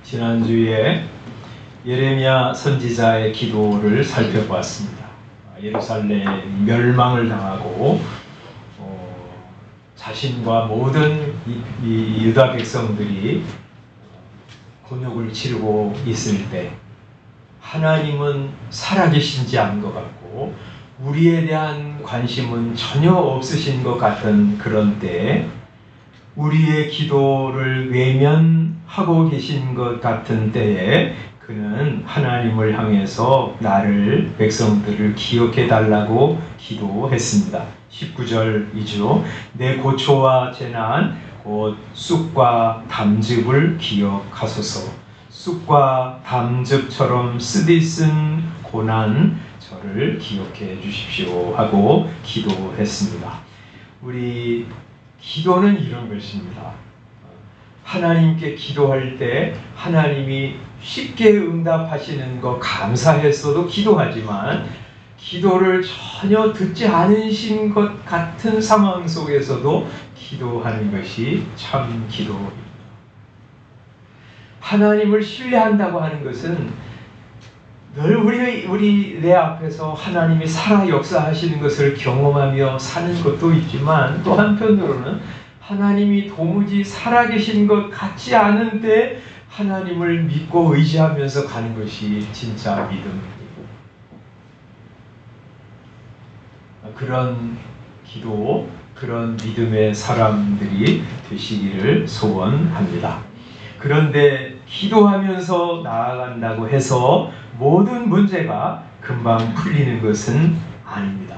지난주에 예레미야 선지자의 기도를 살펴보았습니다. 예루살렘 멸망을 당하고 자신과 모든 이 유다 백성들이 곤욕을 치르고 있을 때 하나님은 살아계신지 않은 것 같고 우리에 대한 관심은 전혀 없으신 것 같은 그런 때에 우리의 기도를 외면하고 계신 것 같은 때에 그는 하나님을 향해서 나를 백성들을 기억해 달라고 기도했습니다. 19절이죠. 내 고초와 재난 곧 쑥과 담즙을 기억하소서. 쑥과 담즙처럼 쓰디쓴 고난 저를 기억해 주십시오 하고 기도했습니다. 우리 기도는 이런 것입니다. 하나님께 기도할 때 하나님이 쉽게 응답하시는 거 감사했어도 기도하지만 기도를 전혀 듣지 않으신 것 같은 상황 속에서도 기도하는 것이 참 기도입니다. 하나님을 신뢰한다고 하는 것은 늘 우리 내 앞에서 하나님이 살아 역사하시는 것을 경험하며 사는 것도 있지만 또 한편으로는 하나님이 도무지 살아계신 것 같지 않은데 하나님을 믿고 의지하면서 가는 것이 진짜 믿음입니다. 그런 기도, 그런 믿음의 사람들이 되시기를 소원합니다. 그런데 기도하면서 나아간다고 해서 모든 문제가 금방 풀리는 것은 아닙니다.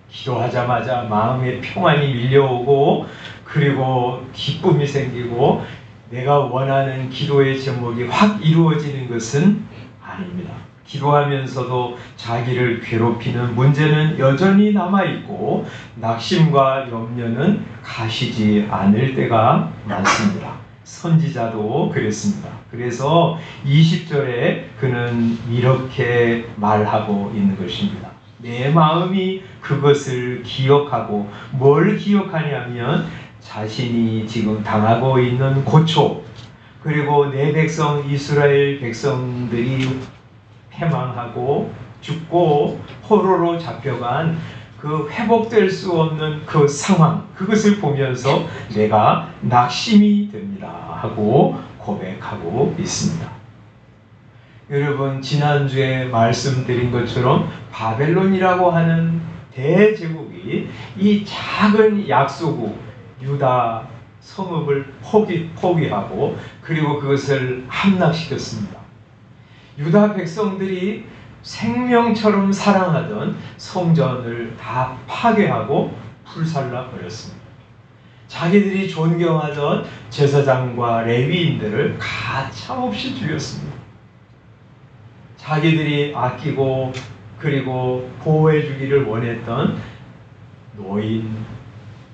기도하자마자 마음의 평안이 밀려오고 그리고 기쁨이 생기고 내가 원하는 기도의 제목이 확 이루어지는 것은 아닙니다. 기도하면서도 자기를 괴롭히는 문제는 여전히 남아있고 낙심과 염려는 가시지 않을 때가 많습니다. 선지자도 그랬습니다. 그래서 20절에 그는 이렇게 말하고 있는 것입니다. 내 마음이 그것을 기억하고 뭘 기억하냐면 자신이 지금 당하고 있는 고초 그리고 내 백성 이스라엘 백성들이 패망하고 죽고 포로로 잡혀간 그 회복될 수 없는 그 상황 그것을 보면서 내가 낙심이 됩니다 하고 고백하고 있습니다. 여러분 지난주에 말씀드린 것처럼 바벨론이라고 하는 대제국이 이 작은 약소국 유다 성읍을 포기하고 그리고 그것을 함락시켰습니다. 유다 백성들이 생명처럼 사랑하던 성전을 다 파괴하고 불살라 버렸습니다. 자기들이 존경하던 제사장과 레위인들을 가차없이 죽였습니다. 자기들이 아끼고 그리고 보호해 주기를 원했던 노인,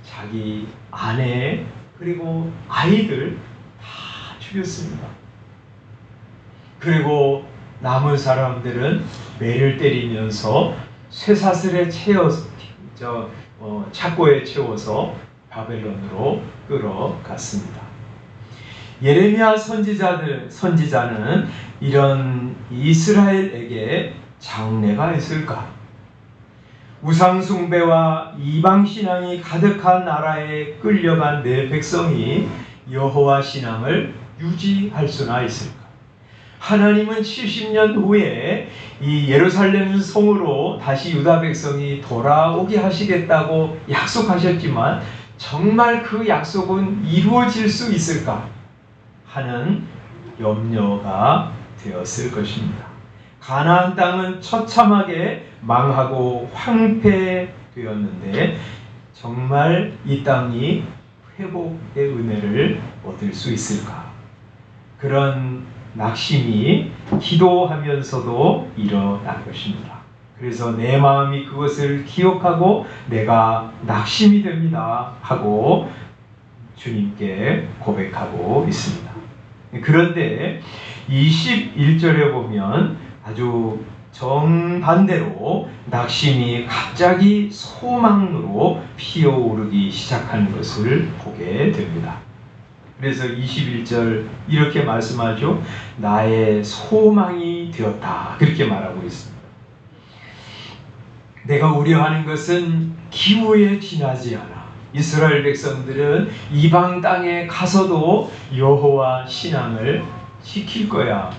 자기 아내 그리고 아이들 다 죽였습니다. 그리고 남은 사람들은 매를 때리면서 쇠사슬에 착고에 채워서 바벨론으로 끌어갔습니다. 예레미야 선지자는 이런 이스라엘에게 장래가 있을까? 우상숭배와 이방신앙이 가득한 나라에 끌려간 내 백성이 여호와 신앙을 유지할 수나 있을까? 하나님은 70년 후에 이 예루살렘 성으로 다시 유다 백성이 돌아오게 하시겠다고 약속하셨지만 정말 그 약속은 이루어질 수 있을까 하는 염려가 되었을 것입니다. 가나안 땅은 처참하게 망하고 황폐되었는데 정말 이 땅이 회복의 은혜를 얻을 수 있을까? 그런 낙심이 기도하면서도 일어난 것입니다. 그래서 내 마음이 그것을 기억하고 내가 낙심이 됩니다 하고 주님께 고백하고 있습니다. 그런데 21절에 보면 아주 정반대로 낙심이 갑자기 소망으로 피어오르기 시작하는 것을 보게 됩니다. 그래서 21절 이렇게 말씀하죠. 나의 소망이 되었다. 그렇게 말하고 있습니다. 내가 우려하는 것은 기후에 지나지 않아. 이스라엘 백성들은 이방 땅에 가서도 여호와 신앙을 지킬 거야.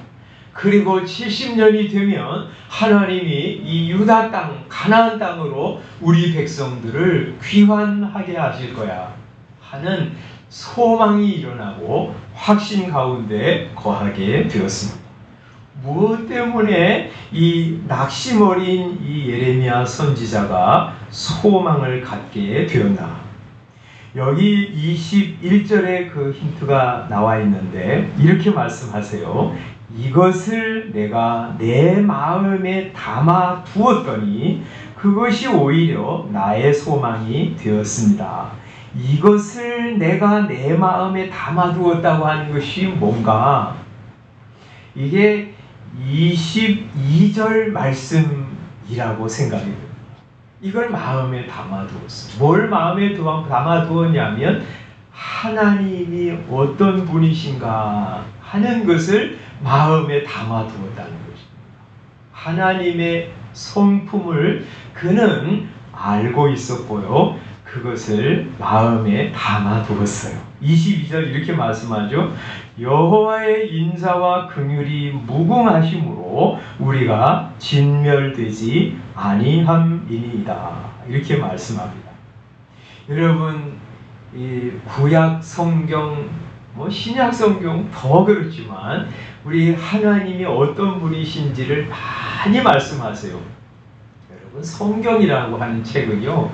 그리고 70년이 되면 하나님이 이 유다 땅, 가나안 땅으로 우리 백성들을 귀환하게 하실 거야 하는 소망이 일어나고 확신 가운데 거하게 되었습니다. 무엇 때문에 이 낙심 어린 이 예레미야 선지자가 소망을 갖게 되었나? 여기 21절에 그 힌트가 나와 있는데 이렇게 말씀하세요. 이것을 내가 내 마음에 담아 두었더니 그것이 오히려 나의 소망이 되었습니다. 이것을 내가 내 마음에 담아 두었다고 하는 것이 뭔가? 이게 22절 말씀이라고 생각이 듭니다. 이걸 마음에 담아두었어요. 뭘 마음에 담아두었냐면 하나님이 어떤 분이신가 하는 것을 마음에 담아두었다는 것입니다. 하나님의 성품을 그는 알고 있었고요. 그것을 마음에 담아두었어요. 22절 이렇게 말씀하죠. 여호와의 인자와 긍휼이 무궁하심으로 우리가 진멸되지 아니함이니이다. 이렇게 말씀합니다. 여러분, 이 구약 성경, 신약 성경 더 그렇지만 우리 하나님이 어떤 분이신지를 많이 말씀하세요. 여러분, 성경이라고 하는 책은요,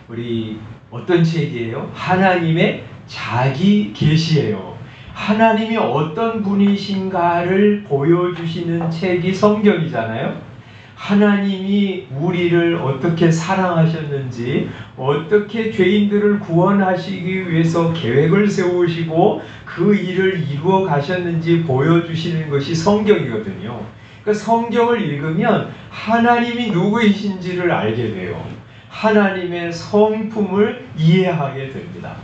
우리 어떤 책이에요? 하나님의 자기 계시예요. 하나님이 어떤 분이신가를 보여주시는 책이 성경이잖아요. 하나님이 우리를 어떻게 사랑하셨는지, 어떻게 죄인들을 구원하시기 위해서 계획을 세우시고 그 일을 이루어 가셨는지 보여주시는 것이 성경이거든요. 그러니까 성경을 읽으면 하나님이 누구이신지를 알게 돼요. 하나님의 성품을 이해하게 됩니다.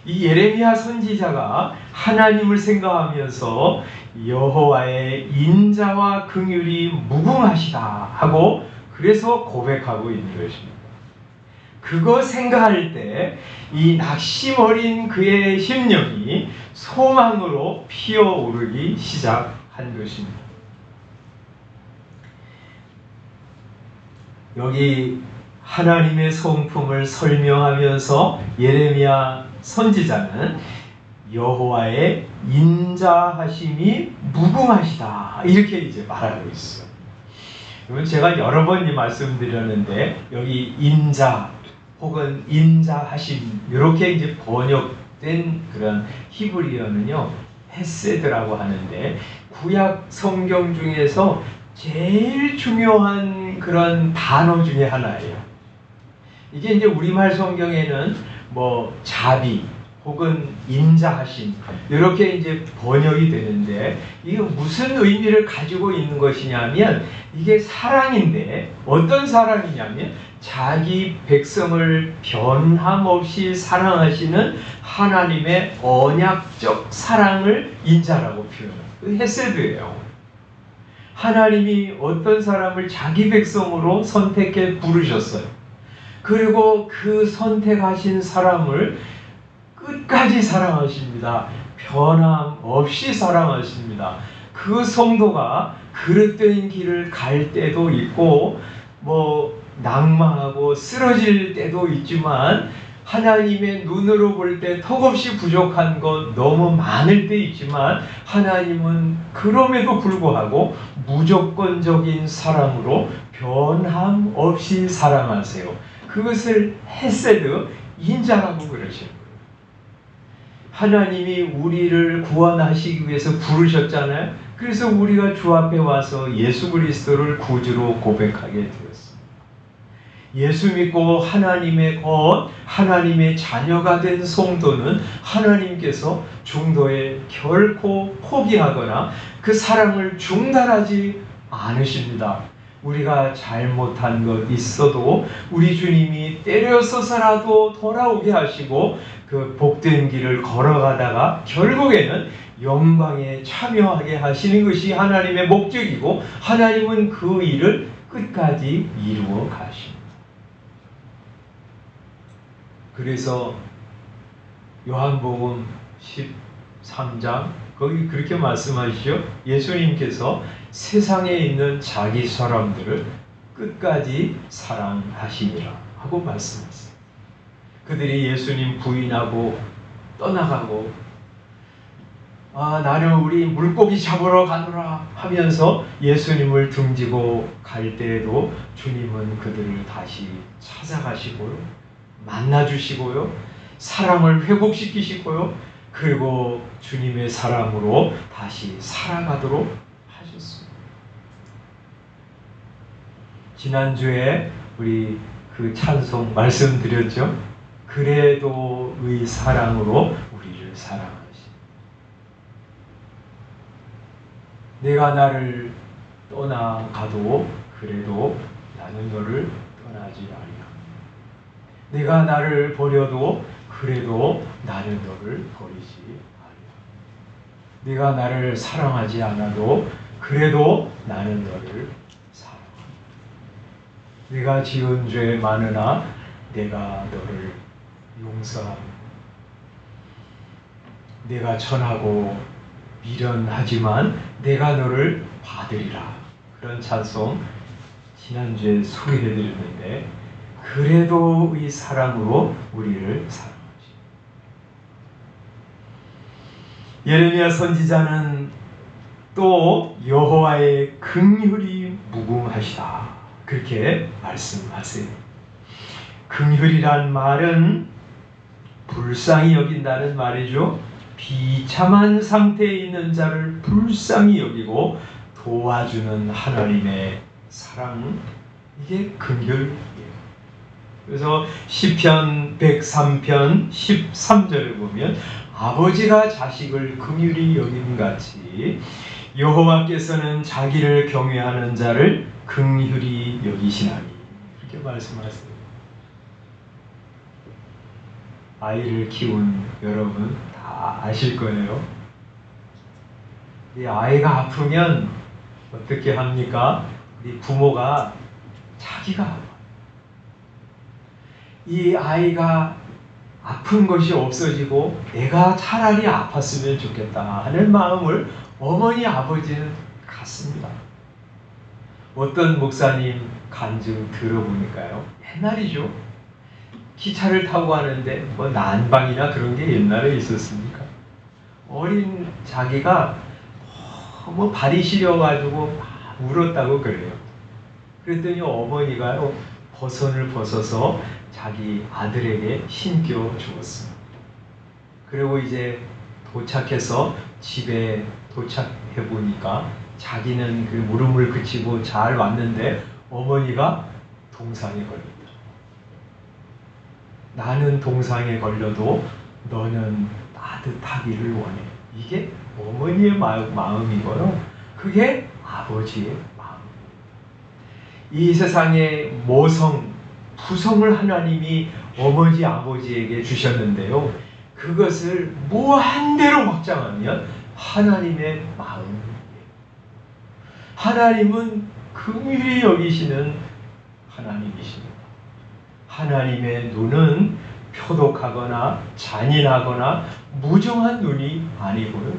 이 예레미야 선지자가 하나님을 생각하면서 여호와의 인자와 긍휼이 무궁하시다 하고 그래서 고백하고 있는 것입니다. 그거 생각할 때 이 낙심 어린 그의 심령이 소망으로 피어오르기 시작한 것입니다. 여기 하나님의 성품을 설명하면서 예레미야 선지자는 여호와의 인자하심이 무궁하시다 이렇게 이제 말하고 있어요. 그러면 제가 여러 번 말씀드렸는데 여기 인자 혹은 인자하심 이렇게 이제 번역된 그런 히브리어는요 헤세드라고 하는데 구약 성경 중에서 제일 중요한 그런 단어 중에 하나예요. 이게 이제 우리말 성경에는 자비 혹은 인자하심 이렇게 이제 번역이 되는데 이게 무슨 의미를 가지고 있는 것이냐면 이게 사랑인데 어떤 사랑이냐면 자기 백성을 변함없이 사랑하시는 하나님의 언약적 사랑을 인자라고 표현해요. 헤세드예요. 하나님이 어떤 사람을 자기 백성으로 선택해 부르셨어요. 그리고 그 선택하신 사람을 끝까지 사랑하십니다. 변함없이 사랑하십니다. 그 성도가 그릇된 길을 갈 때도 있고 낙망하고 쓰러질 때도 있지만 하나님의 눈으로 볼 때 턱없이 부족한 것 너무 많을 때 있지만 하나님은 그럼에도 불구하고 무조건적인 사랑으로 변함없이 사랑하세요. 그것을 헤세드, 인자라고 그러시는 거예요. 하나님이 우리를 구원하시기 위해서 부르셨잖아요. 그래서 우리가 주 앞에 와서 예수 그리스도를 구주로 고백하게 되었습니다. 예수 믿고 하나님의 것, 하나님의 자녀가 된 성도는 하나님께서 중도에 결코 포기하거나 그 사랑을 중단하지 않으십니다. 우리가 잘못한 것 있어도 우리 주님이 때려서서라도 돌아오게 하시고 그 복된 길을 걸어가다가 결국에는 영광에 참여하게 하시는 것이 하나님의 목적이고, 하나님은 그 일을 끝까지 이루어 가십니다. 그래서 요한복음 13장 거기 그렇게 말씀하시죠. 예수님께서 세상에 있는 자기 사람들을 끝까지 사랑하시니라 하고 말씀하셨어요. 그들이 예수님 부인하고 떠나가고 나는 우리 물고기 잡으러 가노라 하면서 예수님을 등지고 갈 때에도 주님은 그들을 다시 찾아가시고요, 만나주시고요, 사랑을 회복시키시고요, 그리고 주님의 사랑으로 다시 살아가도록 하셨습니다. 지난주에 우리 그 찬송 말씀드렸죠. 그래도의 사랑으로 우리를 사랑하시. 내가 나를 떠나가도 그래도 나는 너를 떠나지 아니하리라. 내가 나를 버려도 그래도 나는 너를 버리지 아니하리라. 네가 나를 사랑하지 않아도 그래도 나는 너를 사랑하리라. 네가 지은 죄 많으나 내가 너를 용서하리라. 내가 천하고 미련하지만 내가 너를 받으리라. 그런 찬송 지난주에 소개해드렸는데, 그래도 이 사랑으로 우리를 사랑하시. 예레미야 선지자는 또 여호와의 긍휼이 무궁하시다 그렇게 말씀하세요. 긍휼이란 말은 불쌍히 여긴다는 말이죠. 비참한 상태에 있는 자를 불쌍히 여기고 도와주는 하나님의 사랑, 이게 긍휼이에요. 그래서 시편 103편 13절에 보면 아버지가 자식을 긍휼히 여김같이 여호와께서는 자기를 경외하는 자를 긍휼히 여기시나니, 이렇게 말씀하세요. 아이를 키운 여러분 다 아실 거예요. 이 아이가 아프면 어떻게 합니까? 우리 부모가 자기가 아파요. 이 아이가 아픈 것이 없어지고 내가 차라리 아팠으면 좋겠다 하는 마음을 어머니 아버지는 갖습니다. 어떤 목사님 간증 들어보니까요, 옛날이죠. 기차를 타고 가는데 뭐 난방이나 그런 게 옛날에 있었습니까? 어린 자기가 너무 발이 시려가지고 막 울었다고 그래요. 그랬더니 어머니가요, 버선을 벗어서 자기 아들에게 신겨 주었습니다. 그리고 이제 도착해서 집에 도착해 보니까 자기는 그 물음을 그치고 잘 왔는데 어머니가 동상에 걸렸다. 나는 동상에 걸려도 너는 따뜻하기를 원해. 이게 어머니의 마음이고요. 그게 아버지의 마음. 이 세상에 모성, 부성을 하나님이 어머니 아버지에게 주셨는데요, 그것을 무한대로 확장하면 하나님의 마음이에요. 하나님은 긍휼히 여기시는 하나님이십니다. 하나님의 눈은 표독하거나 잔인하거나 무정한 눈이 아니고요,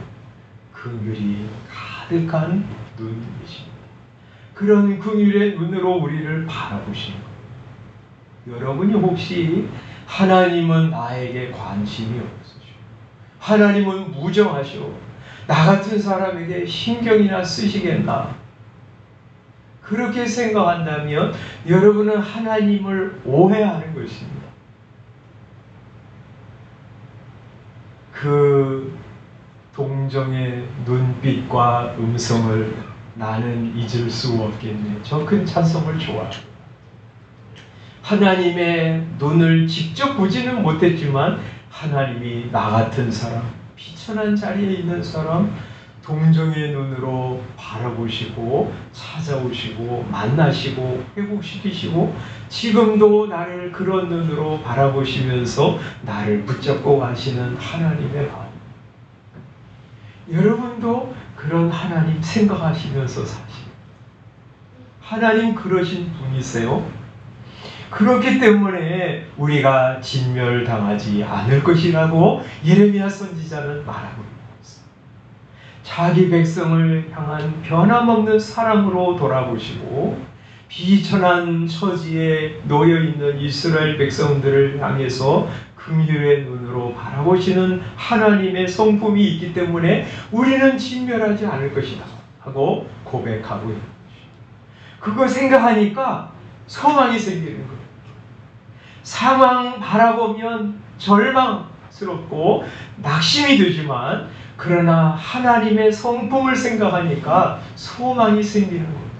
긍휼이 가득한 눈이십니다. 그런 긍휼의 눈으로 우리를 바라보시는 거예요. 여러분이 혹시 하나님은 나에게 관심이 없으시오, 하나님은 무정하시오, 나 같은 사람에게 신경이나 쓰시겠나, 그렇게 생각한다면 여러분은 하나님을 오해하는 것입니다. 그 동정의 눈빛과 음성을 나는 잊을 수 없겠네. 저 큰 찬송을 좋아합니다. 하나님의 눈을 직접 보지는 못했지만 하나님이 나 같은 사람, 비천한 자리에 있는 사람, 동정의 눈으로 바라보시고 찾아오시고 만나시고 회복시키시고 지금도 나를 그런 눈으로 바라보시면서 나를 붙잡고 가시는 하나님의 마음. 여러분도 그런 하나님 생각하시면서 사시고 하나님 그러신 분이세요. 그렇기 때문에 우리가 진멸당하지 않을 것이라고 예레미야 선지자는 말하고 있습니다. 자기 백성을 향한 변함없는 사랑으로 돌아보시고 비천한 처지에 놓여있는 이스라엘 백성들을 향해서 긍휼의 눈으로 바라보시는 하나님의 성품이 있기 때문에 우리는 진멸하지 않을 것이다 하고 고백하고 있는 것입니다. 그거 생각하니까 소망이 생기는 거예요. 상황 바라보면 절망스럽고 낙심이 되지만 그러나 하나님의 성품을 생각하니까 소망이 생기는 겁니다.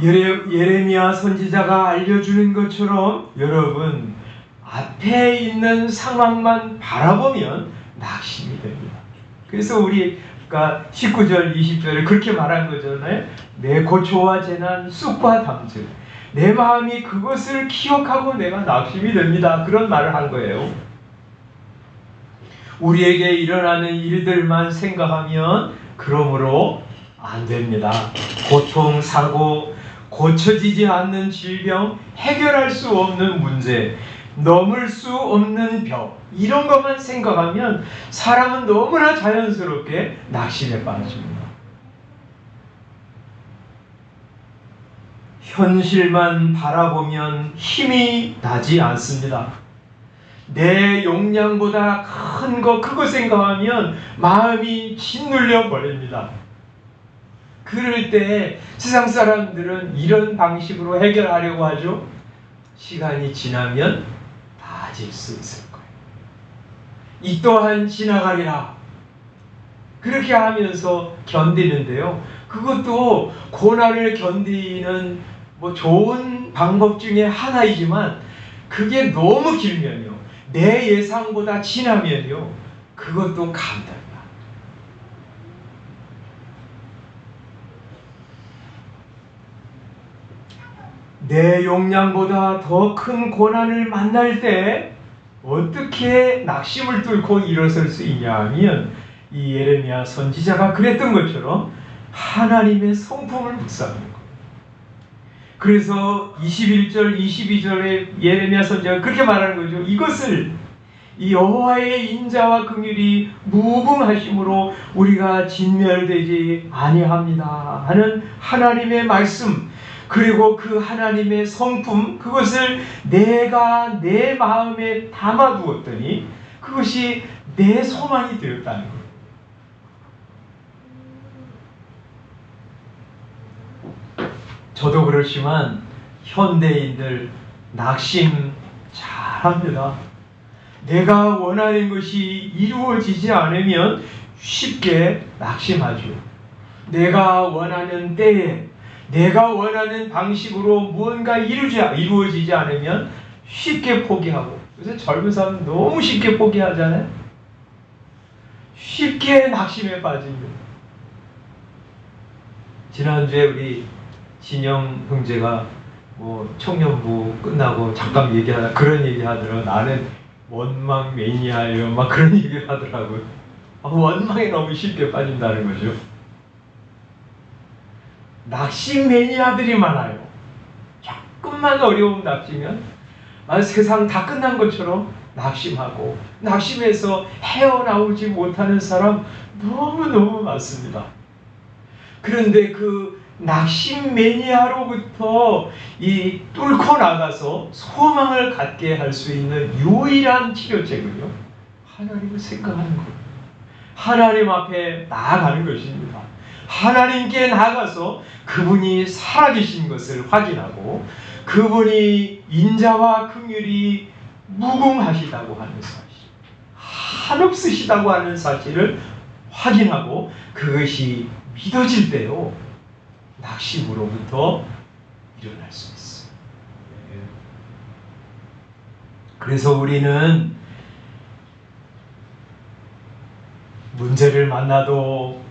예레미야 선지자가 알려주는 것처럼 여러분 앞에 있는 상황만 바라보면 낙심이 됩니다. 그래서 우리가 19절 20절에 그렇게 말한 거잖아요. 내 고초와 재난 쑥과 담즙 내 마음이 그것을 기억하고 내가 낙심이 됩니다. 그런 말을 한 거예요. 우리에게 일어나는 일들만 생각하면 그러므로 안 됩니다. 고통, 사고, 고쳐지지 않는 질병, 해결할 수 없는 문제, 넘을 수 없는 벽 이런 것만 생각하면 사람은 너무나 자연스럽게 낙심에 빠집니다. 현실만 바라보면 힘이 나지 않습니다. 내 용량보다 큰 거 그거 생각하면 마음이 짓눌려 버립니다. 그럴 때 세상 사람들은 이런 방식으로 해결하려고 하죠. 시간이 지나면 나아질 수 있을 거예요. 이 또한 지나가리라. 그렇게 하면서 견디는데요. 그것도 고난을 견디는 좋은 방법 중에 하나이지만 그게 너무 길면요. 내 예상보다 지나면요. 그것도 감당이 내 용량보다 더 큰 고난을 만날 때 어떻게 낙심을 뚫고 일어설 수 있냐 하면 이 예레미야 선지자가 그랬던 것처럼 하나님의 성품을 묵상하는 거예요. 그래서 21절, 22절에 예레미야 선지자가 그렇게 말하는 거죠. 이것을 이 여호와의 인자와 긍휼이 무궁하심으로 우리가 진멸되지 아니합니다 하는 하나님의 말씀, 그리고 그 하나님의 성품, 그것을 내가 내 마음에 담아두었더니 그것이 내 소망이 되었다는 거예요. 저도 그렇지만 현대인들 낙심 잘합니다. 내가 원하는 것이 이루어지지 않으면 쉽게 낙심하죠. 내가 원하는 때에 내가 원하는 방식으로 무언가 이루어지지 않으면 쉽게 포기하고, 요새 젊은 사람은 너무 쉽게 포기하잖아요. 쉽게 낙심에 빠집니다. 지난주에 우리 진영 형제가 청년부 끝나고 잠깐 그런 얘기 하더라고요. 나는 원망 매니아예요. 막 그런 얘기를 하더라고요. 원망에 너무 쉽게 빠진다는 거죠. 낙심 매니아들이 많아요. 조금만 어려움 닥치면 세상 다 끝난 것처럼 낙심하고, 낙심해서 헤어나오지 못하는 사람 너무너무 많습니다. 그런데 그 낙심 매니아로부터 뚫고 나가서 소망을 갖게 할 수 있는 유일한 치료책은요, 하나님을 생각하는 거예요. 하나님 앞에 나아가는 것입니다. 하나님께 나가서 그분이 살아계신 것을 확인하고 그분이 인자와 긍휼이 무궁하시다고 하는 사실, 한없으시다고 하는 사실을 확인하고 그것이 믿어질 때요, 낙심으로부터 일어날 수 있어요. 그래서 우리는 문제를 만나도,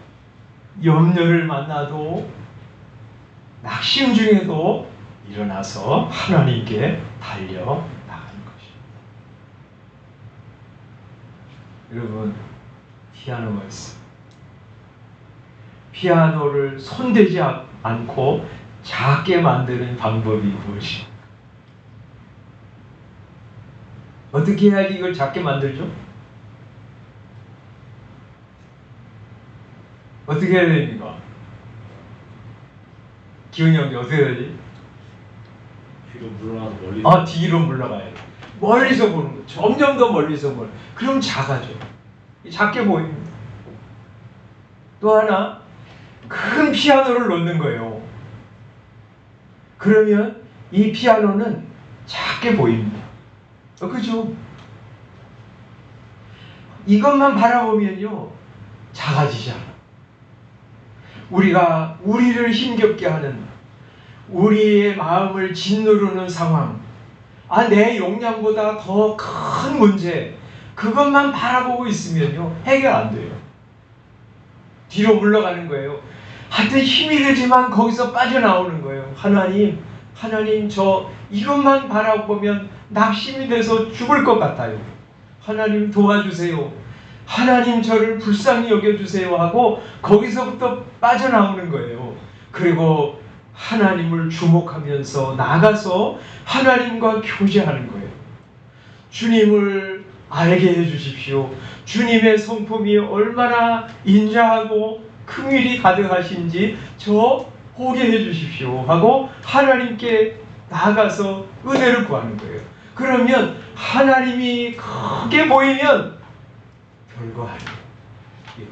염려를 만나도, 낙심 중에도 일어나서 하나님께 달려나가는 것입니다. 여러분, 피아노가 있어요. 피아노를 손대지 않고 작게 만드는 방법이 무엇입니까? 어떻게 해야지 이걸 작게 만들죠? 어떻게 해야 됩니까? 기훈이 형이 어떻게 해야 되지? 뒤로 물러나서 멀리. 뒤로 물러가야 돼. 멀리서 보는 거. 점점 더 멀리서 보는 거. 그럼 작아져. 작게 보입니다. 또 하나, 큰 피아노를 놓는 거예요. 그러면 이 피아노는 작게 보입니다. 그죠? 이것만 바라보면요, 작아지지 않아. 우리가 우리를 힘겹게 하는, 우리의 마음을 짓누르는 상황, 내 역량보다 더 큰 문제, 그것만 바라보고 있으면요, 해결 안 돼요. 뒤로 물러가는 거예요. 하여튼 힘이 들지만 거기서 빠져나오는 거예요. 하나님, 저 이것만 바라보면 낙심이 돼서 죽을 것 같아요. 하나님 도와주세요. 하나님 저를 불쌍히 여겨주세요 하고 거기서부터 빠져나오는 거예요. 그리고 하나님을 주목하면서 나가서 하나님과 교제하는 거예요. 주님을 알게 해주십시오. 주님의 성품이 얼마나 인자하고 긍휼이 가득하신지 저 보게 해주십시오 하고 하나님께 나가서 은혜를 구하는 거예요. 그러면 하나님이 크게 보이면 별거 아니에요.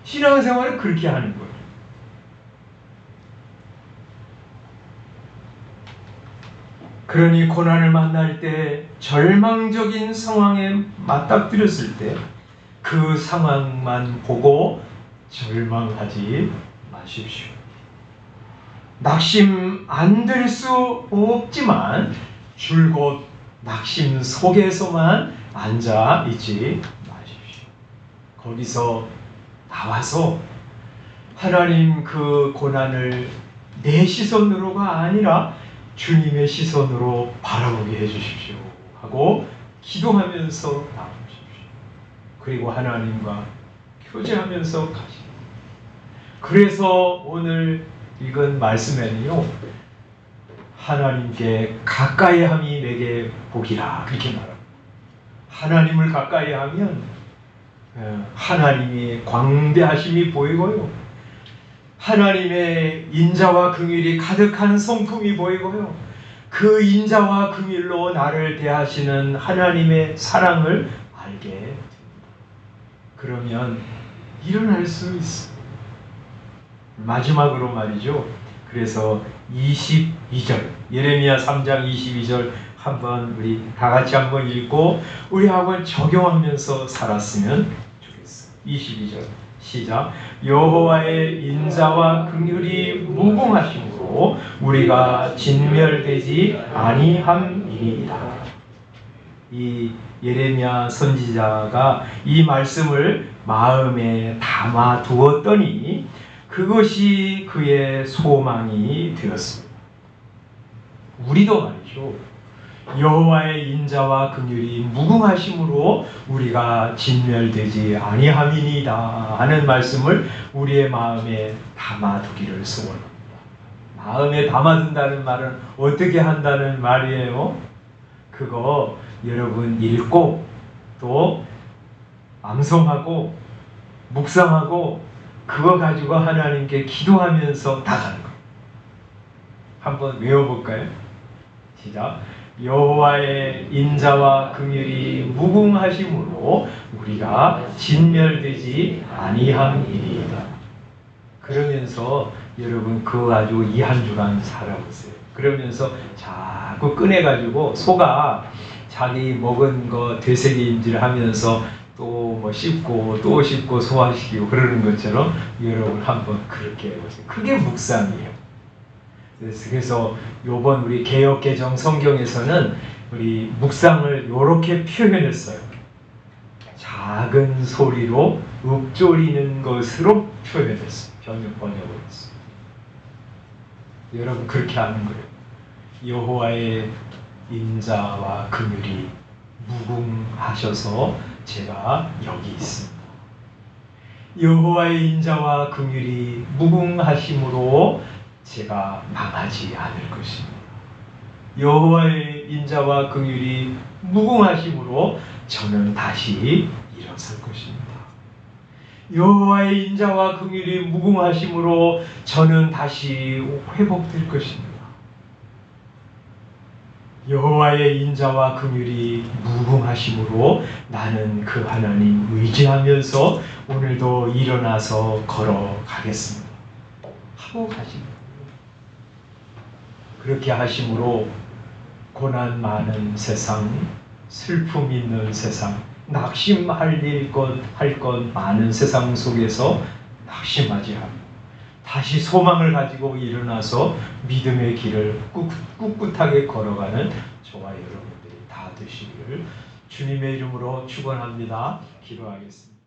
신앙생활을 그렇게 하는 거예요. 그러니 고난을 만날 때, 절망적인 상황에 맞닥뜨렸을 때 그 상황만 보고 절망하지 마십시오. 낙심 안 될 수 없지만 줄곧 낙심 속에서만 앉아 있지 마십시오. 거기서 나와서 하나님 그 고난을 내 시선으로가 아니라 주님의 시선으로 바라보게 해주십시오 하고 기도하면서 나오십시오. 그리고 하나님과 교제하면서 가십시오. 그래서 오늘 읽은 말씀에는요, 하나님께 가까이함이 내게 복이라 그렇게 말합니다. 하나님을 가까이 하면 하나님이 광대하심이 보이고요, 하나님의 인자와 긍휼이 가득한 성품이 보이고요, 그 인자와 긍휼로 나를 대하시는 하나님의 사랑을 알게 됩니다. 그러면 일어날 수 있어요. 마지막으로 말이죠. 그래서 22절, 예레미야 3장 22절 한번 우리 다 같이 한번 읽고 우리 한번 적용하면서 살았으면 좋겠어요. 22절 시작. 여호와의 인자와 긍휼이 무궁하심으로 우리가 진멸되지 아니함이니이다. 이 예레미야 선지자가 이 말씀을 마음에 담아 두었더니 그것이 그의 소망이 되었습니다. 우리도 말이죠. 여호와의 인자와 긍휼이 무궁하심으로 우리가 진멸되지 아니함이니이다 하는 말씀을 우리의 마음에 담아두기를 소원합니다. 마음에 담아둔다는 말은 어떻게 한다는 말이에요? 그거 여러분 읽고 또 암송하고 묵상하고 그거 가지고 하나님께 기도하면서 나가는 거예요. 한번 외워볼까요? 시작. 여호와의 인자와 긍휼이 무궁하심으로 우리가 진멸되지 아니함이니이다. 그러면서 여러분 그거 가지고 이 한 주간 살아보세요. 그러면서 자꾸 꺼내가지고 소가 자기 먹은 거 되새김질 하면서 또 뭐 씹고 또 씹고 소화시키고 그러는 것처럼 여러분 한번 그렇게 해보세요. 그게 묵상이에요. 그래서 요번 우리 개역개정 성경에서는 우리 묵상을 이렇게 표현했어요. 작은 소리로 읊조리는 것으로 표현했어요. 번역을 했어요. 여러분 그렇게 하는 거예요. 여호와의 인자와 긍휼이 무궁하셔서 제가 여기 있습니다. 여호와의 인자와 긍휼이 무궁하심으로 제가 망하지 않을 것입니다. 여호와의 인자와 긍휼이 무궁하심으로 저는 다시 일어설 것입니다. 여호와의 인자와 긍휼이 무궁하심으로 저는 다시 회복될 것입니다. 여호와의 인자와 긍휼이 무궁하심으로 나는 그 하나님 의지하면서 오늘도 일어나서 걸어가겠습니다 하고 가십니다. 그렇게 하심으로 고난 많은 세상, 슬픔 있는 세상, 낙심할 것 많은 세상 속에서 낙심하지 않고 다시 소망을 가지고 일어나서 믿음의 길을 꿋꿋하게 걸어가는 저와 여러분들이 다 되시기를 주님의 이름으로 축원합니다. 기도하겠습니다.